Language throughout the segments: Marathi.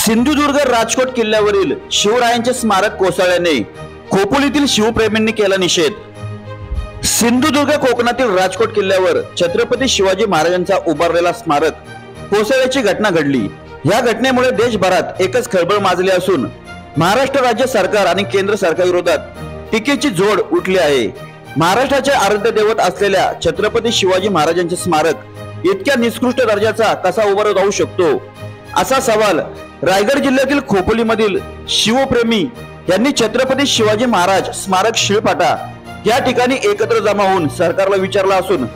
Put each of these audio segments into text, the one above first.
सिंधुदुर्ग राजकोट किल्ल्यावरील शिवरायांचे स्मारक कोसळल्याने खोपोलीतील शिवप्रेमींनी केला निषेध। सिंधुदुर्ग कोकणातील राजकोट किल्ल्यावर छत्रपती शिवाजी महाराजांचा उभारलेला स्मारक कोसळल्याची घटना घडली। या घटनेमुळे देशभरात एकच खळबळ माजली असून महाराष्ट्र राज्य सरकार आणि केंद्र सरकारविरोधात टीकेची झोड उठली आहे। महाराष्ट्राचे आराध्य दैवत असलेल्या छत्रपती शिवाजी महाराजांचे स्मारक इतक्या निकृष्ट दर्जाचा कसा उभा राहू शकतो, असा सवाल रायगड जिल्ह्यातील खोपोलीमधील शिवप्रेमी यांनी छत्रपती शिवाजी महाराज स्मारक शिळपाटा या ठिकाणी एकत्र जमा होऊन सरकारला विचारला असून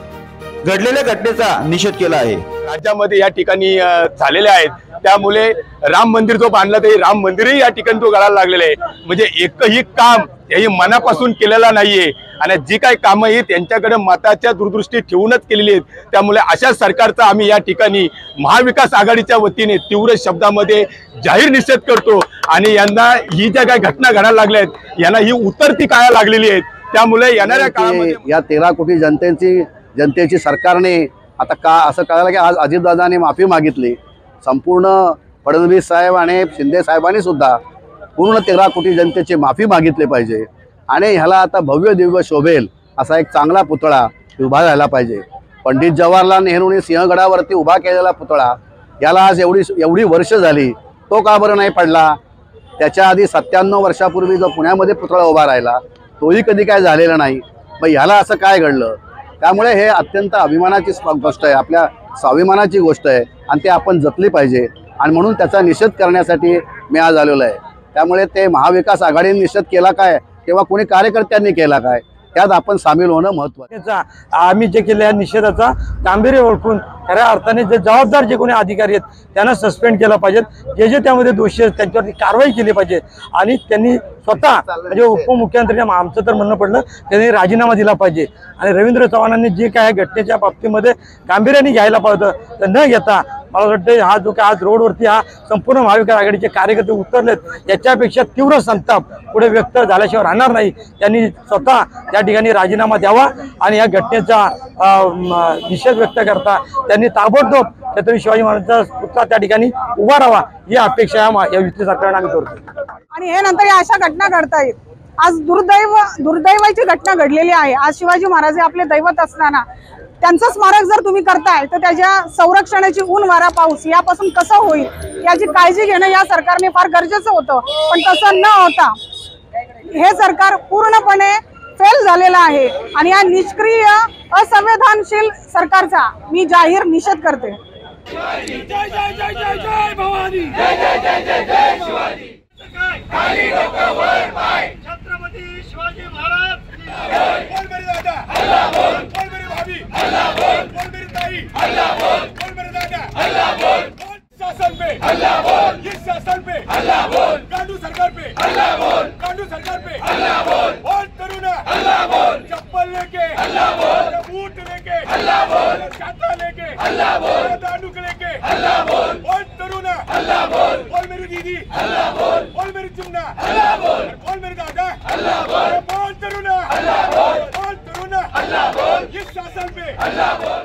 घडलेल्या घटनेचा निषेध केला आहे। राज्यामध्ये या ठिकाणी झालेले आहेत, त्यामुळे राम मंदिर जो बांधला ते राम मंदिरही या ठिकाणी तो गळायला लागलेले आहे। म्हणजे एकही काम हे मनापासून केलेला नाहीये आणि जी काही कामं ही त्यांच्याकडे मताच्या दूरदृष्टी ठेवूनच केलेली आहेत। त्यामुळे अशा सरकारचा आम्ही या ठिकाणी महाविकास आघाडीच्या वतीने तीव्र शब्दामध्ये जाहीर निषेध करतो आणि यांना ही ज्या काही घटना घडायला लागल्या आहेत यांना ही उतरती काया लागलेली आहेत। त्यामुळे येणाऱ्या काळामध्ये या 13 कोटी जनतेची सरकारने आता का असं कळालं की आज अजितदादांनी माफी मागितली। संपूर्ण फडणवीस साहेब आणि शिंदे साहेबांनी सुद्धा पूर्ण 13 कोटी जनतेची माफी मागितली पाहिजे आणि ह्याला आता भव्य दिव्य शोभेल असा एक चांगला पुतळा उभा राहिला पाहिजे। पंडित जवाहरलाल नेहरूंनी सिंहगडावरती उभा केलेला पुतळा याला आज एवढी वर्ष झाली, तो का बरं नाही पडला? त्याच्या आधी 97 वर्षापूर्वी जो पुण्यामध्ये पुतळा उभा राहिला तोही कधी काय झालेला नाही। मग ह्याला असं काय घडलं? त्यामुळे हे अत्यंत अभिमानाची गोष्ट आहे, आपल्या स्वाभिमानाची गोष्ट आहे आणि ते आपण जपली पाहिजे आणि म्हणून त्याचा निषेध करण्यासाठी मी आज आलेलो आहे। त्यामुळे ते महाविकास आघाडीने निषेध केला काय किंवा कोणी कार्यकर्त्यांनी केला काय त्यात आपण सामील होणं महत्त्वाचं आहे। आम्ही जे केलं या निषेधाचा गांभीर्य ओळखून खऱ्या अर्थाने जे जबाबदार जे कोणी अधिकारी आहेत त्यांना सस्पेंड केलं पाहिजे, जे त्यामध्ये दोषी आहेत त्यांच्यावरती कारवाई केली पाहिजे आणि त्यांनी स्वतः म्हणजे उपमुख्यमंत्री आमचं तर म्हणणं पडलं त्यांनी राजीनामा दिला पाहिजे आणि रवींद्र चव्हाणांनी जे काय घटनेच्या बाबतीमध्ये गांभीर्याने घ्यायला पाहिजे तर न घेता मला वाटतं हा जो काय आज रोडवरती हा संपूर्ण महाविकास आघाडीचे कार्यकर्ते उतरलेत याच्यापेक्षा तीव्र संताप पुढे व्यक्त झाल्याशिवाय राहणार नाही। त्यांनी स्वतः त्या ठिकाणी राजीनामा द्यावा आणि या घटनेचा निषेध व्यक्त करता त्यांनी ताबडतोब छत्रपती शिवाजी महाराजांचा पुतळा त्या ठिकाणी उभा राहावा ही अपेक्षा या युती सरकारने आम्ही करतो। आणि हे नंतर या अशा घटना घडतायत। आज दुर्दैवाची घटना घडलेली आहे। आज शिवाजी महाराज आपले दैवत असताना त्यांचं स्मारक जर तुम्ही करताय तर त्याच्या संरक्षणाची ऊन वारा पाऊस यापासून कसं होईल याची काळजी घेणं या सरकारने फार गरजेचं होतं, पण तसं न होता हे सरकार पूर्णपणे फेल झालेलं आहे आणि या निष्क्रिय असंवेदनशील सरकारचा मी जाहीर निषेध करते। छत्रपती शिवाजी महाराज शासन पे अल्लाह बोल, इस शासन पे अल्लाह बोल, गांडू सरकार पे अल्लाह बोल, गांडू सरकार पे अल्लाह बोल, बोल तरुणा अल्लाह बोल, चप्पल लेके अल्लाह बोल, बूट लेके अल्लाह बोल, छाता लेके अल्लाह बोल, दांडूक लेके अल्लाह बोल, बोल तरुणा अल्लाह बोल, बोल मेरी दीदी अल्लाह बोल, बोल मेरी चुन्ना अल्लाह बोल, बोल मेरे दादा अल्लाह बोल, बोल तरुणा अल्लाह बोल, बोल तरुणा अल्लाह बोल, इस शासन पे अल्लाह बोल।